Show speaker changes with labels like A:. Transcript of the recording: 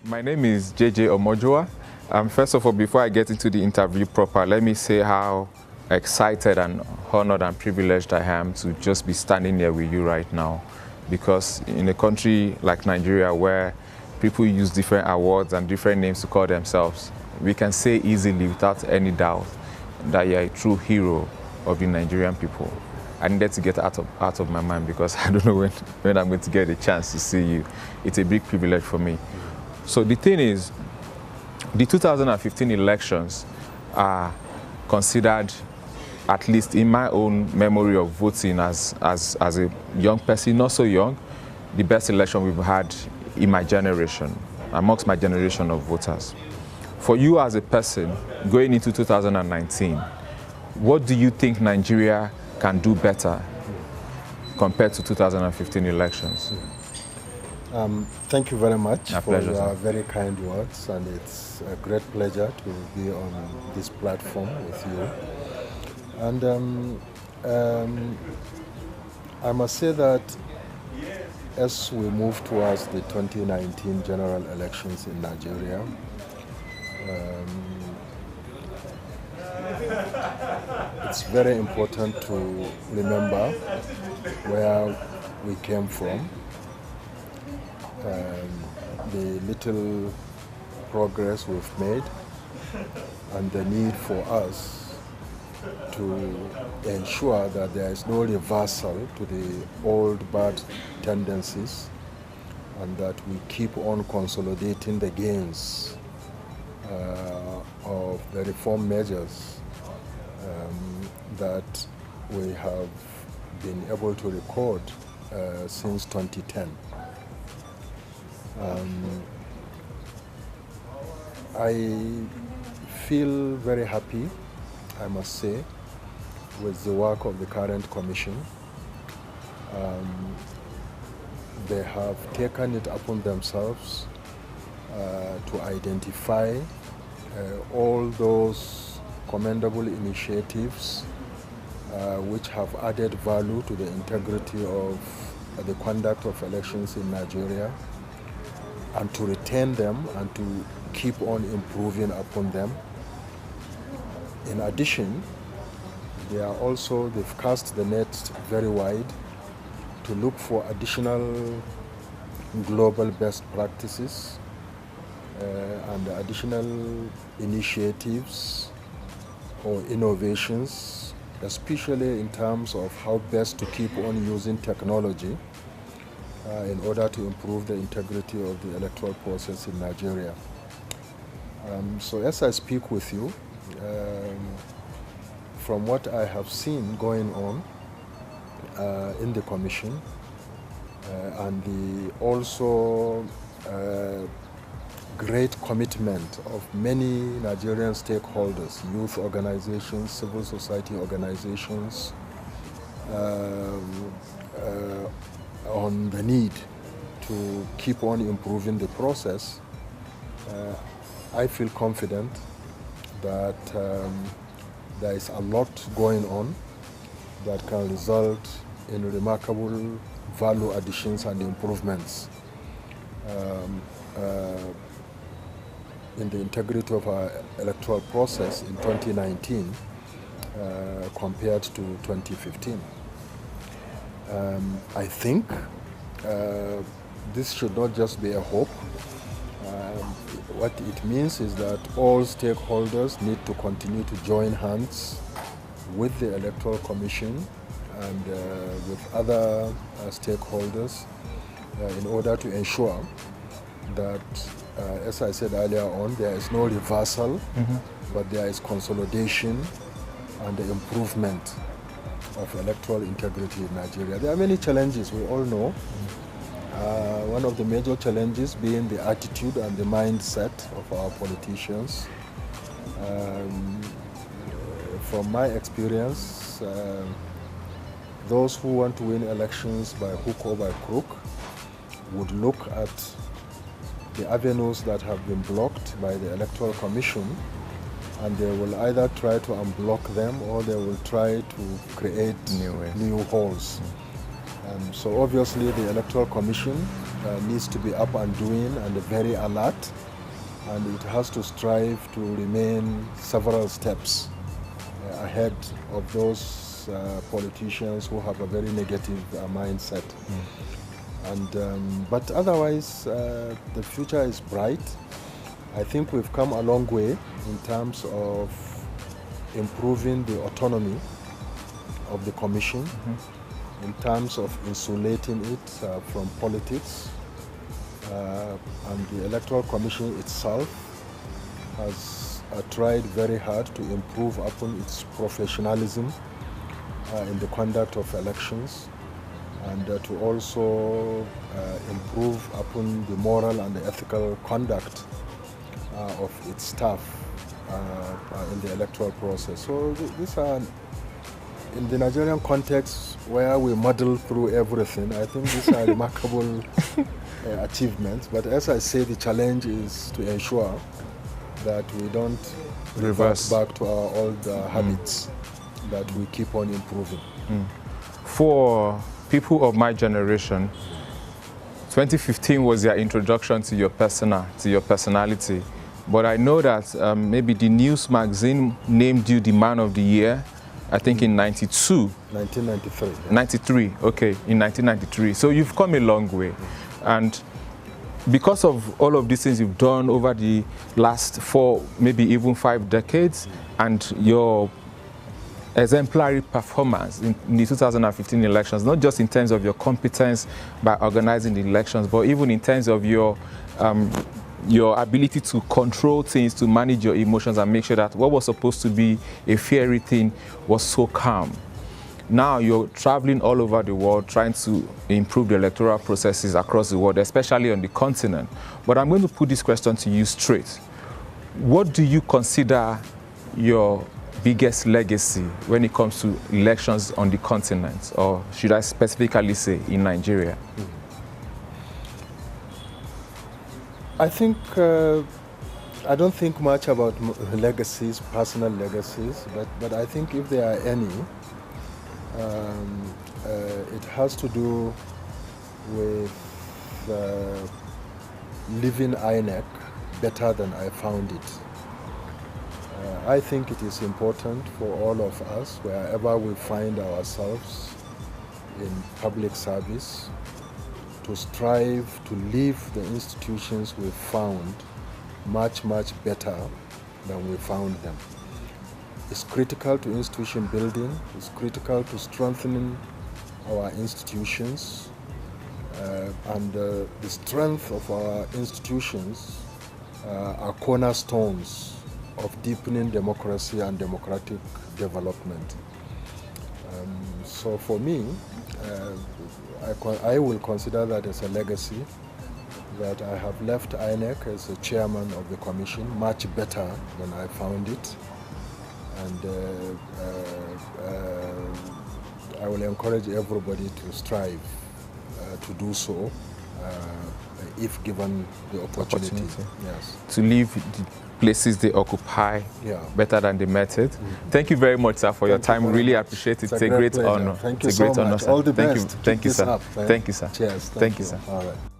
A: My name is Omojuwa. First of all, before I get into the interview proper, let me say how excited and honored and privileged I am to just be standing here with you right now. Because in a country like Nigeria, where people use different awards and different names to call themselves, we can say easily, without any doubt, that you're a true hero of the Nigerian people. I needed to get out of my mind because I don't know when I'm going to get a chance to see you. It's a big privilege for me. So the thing is, the 2015 elections are considered, at least in my own memory of voting as a young person, not so young, the best election we've had in my generation, amongst my generation of voters. For you as a person, going into 2019, what do you think Nigeria can do better compared to 2015 elections?
B: Thank you very much
A: for
B: your very kind words, and it's a great pleasure to be on this platform with you. And I must say that as we move towards the 2019 general elections in Nigeria, it's very important to remember where we came from, the little progress we've made, and the need for us to ensure that there is no reversal to the old bad tendencies, and that we keep on consolidating the gains of the reform measures that we have been able to record since 2010. I feel very happy, I must say, with the work of the current commission. They have taken it upon themselves to identify all those commendable initiatives which have added value to the integrity of the conduct of elections in Nigeria, and to retain them and to keep on improving upon them. In addition, they've cast the net very wide to look for additional global best practices and additional initiatives or innovations, especially in terms of how best to keep on using technology in order to improve the integrity of the electoral process in Nigeria. So as I speak with you, from what I have seen going on in the commission, and the also great commitment of many Nigerian stakeholders, youth organizations, civil society organizations, on the need to keep on improving the process, I feel confident that there is a lot going on that can result in remarkable value additions and improvements in the integrity of our electoral process in 2019 compared to 2015. I think this should not just be a hope. What it means is that all stakeholders need to continue to join hands with the Electoral Commission and with other stakeholders in order to ensure that, as I said earlier on, there is no reversal, but there is consolidation and the improvement of electoral integrity in Nigeria. There are many challenges, we all know. One of the major challenges being the attitude and the mindset of our politicians. From my experience, those who want to win elections by hook or by crook would look at the avenues that have been blocked by the Electoral Commission, and they will either try to unblock them or they will try to create new holes. So obviously the Electoral Commission needs to be up and doing and very alert, and it has to strive to remain several steps ahead of those politicians who have a very negative mindset. And but otherwise, the future is bright. I think we've come a long way in terms of improving the autonomy of the Commission, in terms of insulating it from politics. And the Electoral Commission itself has tried very hard to improve upon its professionalism in the conduct of elections, and to also improve upon the moral and the ethical conduct of its staff in the electoral process. So these are, in the Nigerian context where we muddle through everything, I think these are remarkable achievements. But as I say, the challenge is to ensure that we don't reverse back to our old habits, that we keep on improving.
A: For people of my generation, 2015 was their introduction to your personality. But I know that maybe the News magazine named you the Man of the Year, I think in
B: 1993. Yeah.
A: 93, okay, in 1993. So you've come a long way. And because of all of these things you've done over the last 4, maybe even 5 decades, and your exemplary performance in the 2015 elections, not just in terms of your competence by organizing the elections, but even in terms of your ability to control things, to manage your emotions and make sure that what was supposed to be a fiery thing was so calm. Now you're traveling all over the world trying to improve the electoral processes across the world, especially on the continent. But I'm going to put this question to you straight. What do you consider your biggest legacy when it comes to elections on the continent, or should I specifically say in Nigeria?
B: I think, I don't think much about legacies, personal legacies, but I think if there are any, it has to do with leaving INEC better than I found it. I think it is important for all of us, wherever we find ourselves in public service, to strive to leave the institutions we found much, much better than we found them. It's critical to institution building, it's critical to strengthening our institutions, and the strength of our institutions are cornerstones of deepening democracy and democratic development. So for me, I will consider that as a legacy, that I have left INEC as a chairman of the commission much better than I found it. And I will encourage everybody to strive to do so if given the opportunity. Yes.
A: To leave the places they occupy better than they met it. Thank you very much, sir, for your time. Really appreciate it. It's a great honor.
B: Thank you so much. All the best.
A: Thank you, sir.
B: Up,
A: Thank you, sir.
B: Cheers.
A: Thank you, sir.
B: All right.